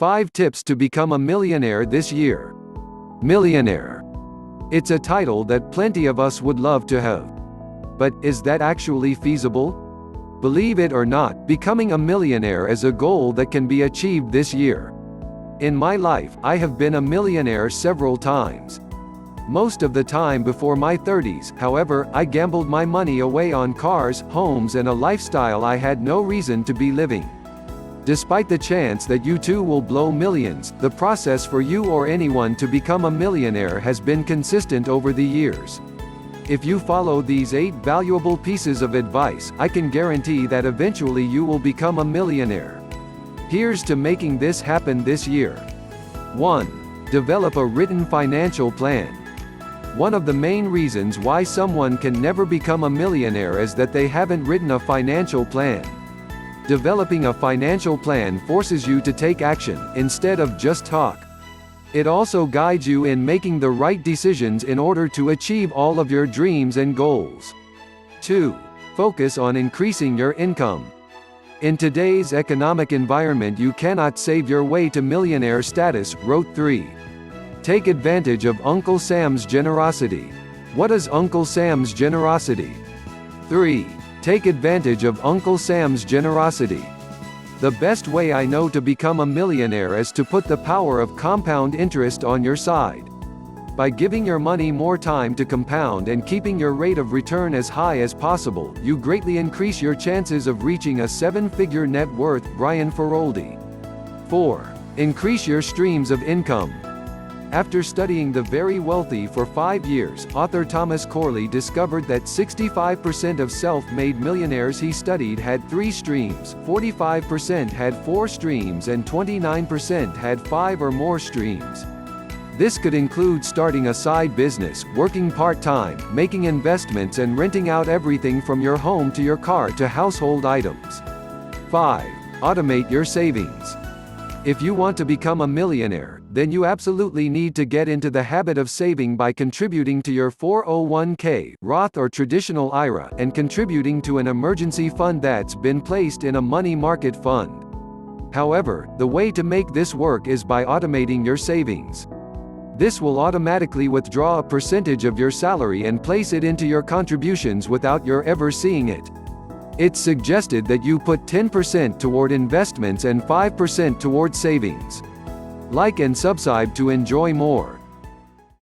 5 Tips to Become a Millionaire This Year. Millionaire. It's a title that plenty of us would love to have. But is that actually feasible? Believe it or not, becoming a millionaire is a goal that can be achieved this year. In my life, I have been a millionaire several times. Most of the time before my 30s, however, I gambled my money away on cars, homes, and a lifestyle I had no reason to be living. Despite the chance that you too will blow millions, the process for you or anyone to become a millionaire has been consistent over the years. If you follow these 8 valuable pieces of advice, I can guarantee that eventually you will become a millionaire. Here's to making this happen this year. 1. Develop a written financial plan. One of the main reasons why someone can never become a millionaire is that they haven't written a financial plan. Developing a financial plan forces you to take action, instead of just talk. It also guides you in making the right decisions in order to achieve all of your dreams and goals. 2. Focus on increasing your income. In today's economic environment, you cannot save your way to millionaire status, wrote 3. Take advantage of Uncle Sam's generosity. What is Uncle Sam's generosity? 3. Take advantage of Uncle Sam's generosity. The best way I know to become a millionaire is to put the power of compound interest on your side. By giving your money more time to compound and keeping your rate of return as high as possible, you greatly increase your chances of reaching a 7-figure net worth. Brian Feroldi. 4. Increase your streams of income. After studying the very wealthy for 5 years, author Thomas Corley discovered that 65% of self-made millionaires he studied had 3 streams, 45% had 4 streams, and 29% had 5 or more streams. This could include starting a side business, working part-time, making investments, and renting out everything from your home to your car to household items. 5. Automate your savings. If you want to become a millionaire, then you absolutely need to get into the habit of saving by contributing to your 401k, Roth or traditional IRA, and contributing to an emergency fund that's been placed in a money market fund. However, the way to make this work is by automating your savings. This will automatically withdraw a percentage of your salary and place it into your contributions without your ever seeing it. It's suggested that you put 10% toward investments and 5% toward savings. Like and subscribe to enjoy more.